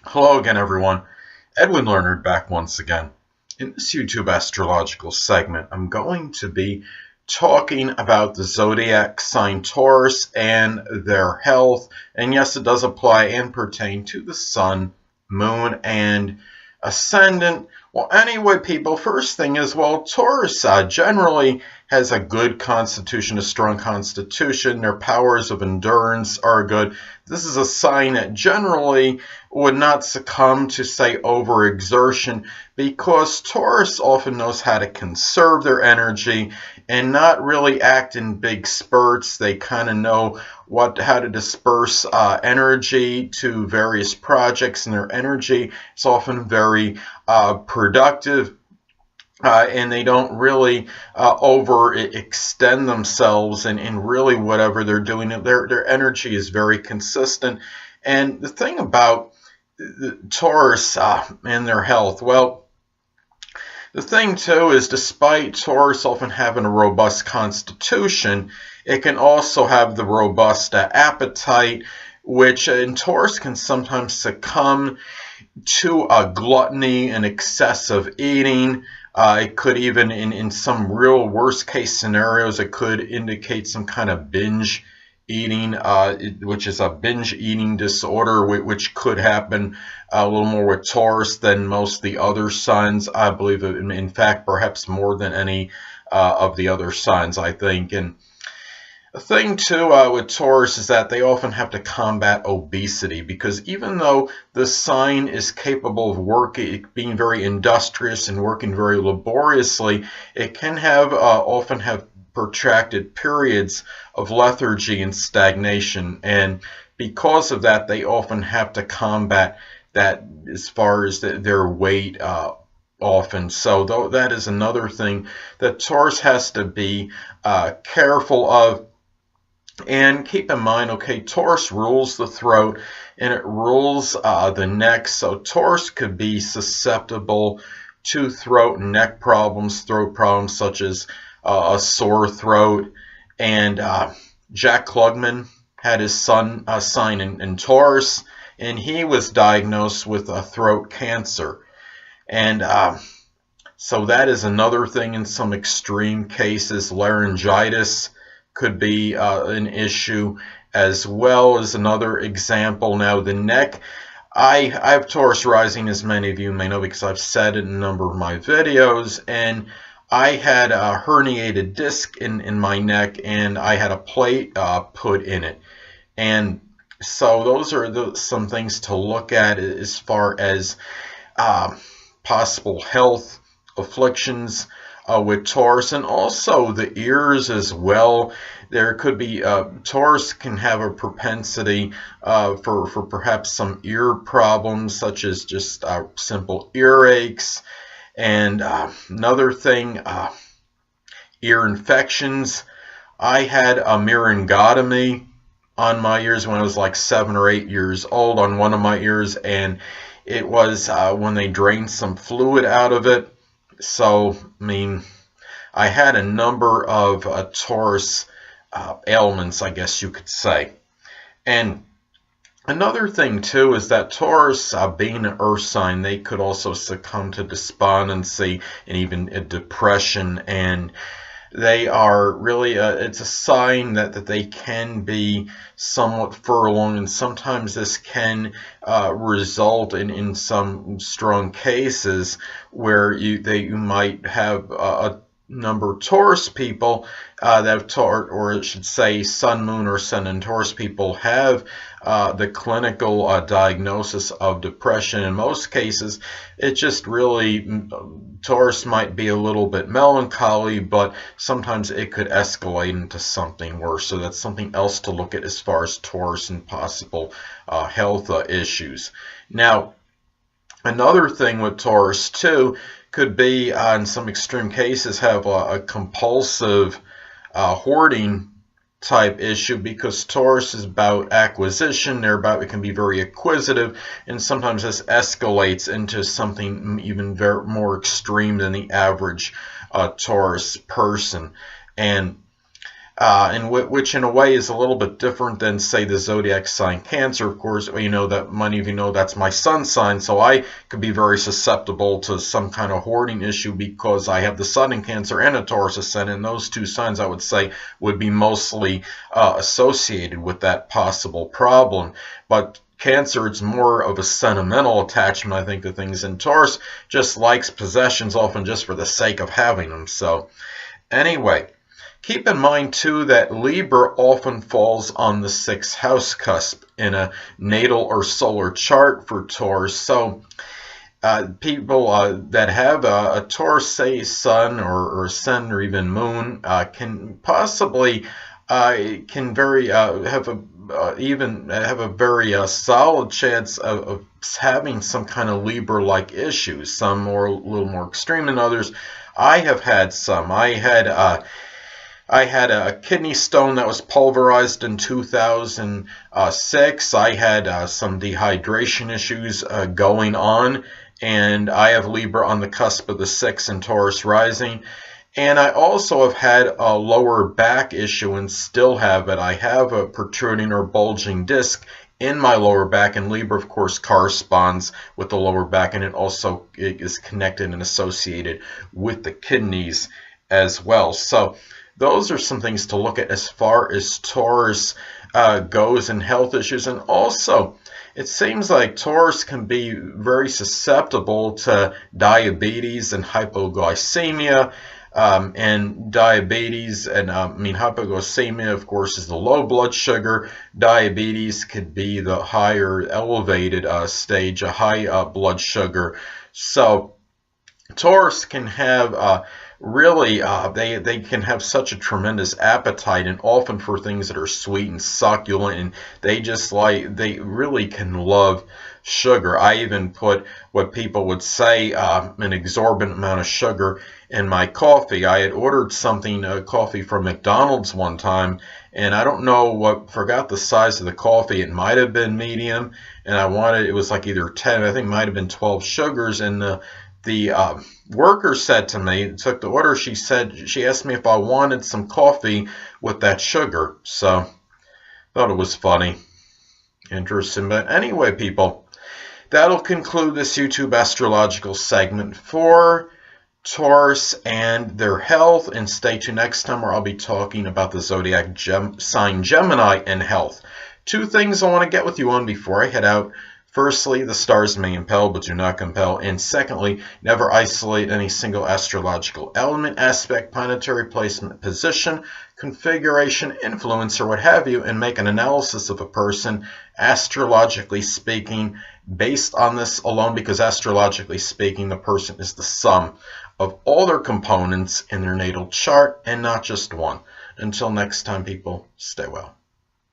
Hello again, everyone. Edwin Learnard back once again. In this YouTube astrological segment, I'm going to be talking about the zodiac sign Taurus and their health. And yes, it does apply and pertain to the sun, moon, and ascendant. Well, anyway, people, first thing is, Taurus generally has a good constitution, a strong constitution. Their powers of endurance are good. This is a sign that generally would not succumb to, say, overexertion, because Taurus often knows how to conserve their energy and not really act in big spurts. They kind of know how to disperse energy to various projects, and their energy is often very productive. And they don't really overextend themselves in really whatever they're doing. Their energy is very consistent. And the thing about the Taurus and their health, the thing too is, despite Taurus often having a robust constitution, it can also have the robust appetite, which in Taurus can sometimes succumb to gluttony and excessive eating. It could even, in some real worst case scenarios, it could indicate some kind of binge eating, which is a binge eating disorder, which could happen a little more with Taurus than most of the other signs. I believe, in fact, perhaps more than any of the other signs, I think. And the thing too with Taurus is that they often have to combat obesity, because even though the sign is capable of working, being very industrious and working very laboriously, it can have often have protracted periods of lethargy and stagnation, and because of that, they often have to combat that as far as their weight. Often. So that is another thing that Taurus has to be careful of. And keep in mind, okay, Taurus rules the throat and it rules the neck. So Taurus could be susceptible to throat and neck problems, throat problems such as a sore throat. And Jack Klugman had his sign in Taurus, and he was diagnosed with a throat cancer. And so that is another thing. In some extreme cases, laryngitis could be an issue, as well as another example. Now, the neck, I have Taurus rising, as many of you may know, because I've said it in a number of my videos, and I had a herniated disc in my neck, and I had a plate put in it. And so those are some things to look at as far as possible health afflictions with Taurus, and also the ears as well. There could be, Taurus can have a propensity for perhaps some ear problems, such as just simple earaches. And another thing, ear infections. I had a myringotomy on my ears when I was like 7 or 8 years old on one of my ears, and it was when they drained some fluid out of it. So, I mean, I had a number of Taurus ailments, I guess you could say. And another thing, too, is that Taurus, being an earth sign, they could also succumb to despondency and even depression. And they are really, it's a sign that they can be somewhat furlong, and sometimes this can result in some strong cases where you might have a number of Taurus people that have or I should say Sun, Moon, or Ascendant Taurus people have the clinical diagnosis of depression. In most cases, it just really, Taurus might be a little bit melancholy, but sometimes it could escalate into something worse. So that's something else to look at as far as Taurus and possible health issues. Now, another thing with Taurus too could be, in some extreme cases, have a compulsive hoarding type issue, because Taurus is about acquisition. It can be very acquisitive, and sometimes this escalates into something even more extreme than the average Taurus person. And which in a way is a little bit different than, say, the zodiac sign Cancer. Of course, you know that many of you know that's my sun sign, so I could be very susceptible to some kind of hoarding issue because I have the sun in Cancer and a Taurus Ascendant, and those two signs, I would say, would be mostly associated with that possible problem. But Cancer, it's more of a sentimental attachment, I think, to things, and Taurus just likes possessions, often just for the sake of having them. So anyway, keep in mind, too, that Libra often falls on the 6th house cusp in a natal or solar chart for Taurus. So people that have a Taurus, say, sun or sun or even moon, can possibly can very have a very solid chance of having some kind of Libra-like issues. Some a little more extreme than others. I have had some. I had a kidney stone that was pulverized in 2006. I had some dehydration issues going on, and I have Libra on the cusp of the 6th and Taurus rising. And I also have had a lower back issue and still have it. I have a protruding or bulging disc in my lower back, and Libra, of course, corresponds with the lower back, and it also is connected and associated with the kidneys as well. So those are some things to look at as far as Taurus goes and health issues. And also, it seems like Taurus can be very susceptible to diabetes and hypoglycemia. And diabetes, and hypoglycemia, of course, is the low blood sugar. Diabetes could be the higher elevated stage, a high blood sugar. So Taurus can have really, they can have such a tremendous appetite, and often for things that are sweet and succulent, and they really can love sugar. I even put what people would say an exorbitant amount of sugar in my coffee. I had ordered coffee from McDonald's one time, and I don't know forgot the size of the coffee. It might have been medium, and it was like either 10, I think it might have been 12 sugars, and the worker said to me, took the order, she asked me if I wanted some coffee with that sugar. So thought it was funny, interesting. But anyway, people, that'll conclude this YouTube astrological segment for Taurus and their health, and stay tuned next time where I'll be talking about the zodiac sign Gemini and health. Two things I want to get with you on before I head out. Firstly, the stars may impel but do not compel. And secondly, never isolate any single astrological element, aspect, planetary placement, position, configuration, influence, or what have you, and make an analysis of a person, astrologically speaking, based on this alone, because astrologically speaking, the person is the sum of all their components in their natal chart and not just one. Until next time, people, stay well.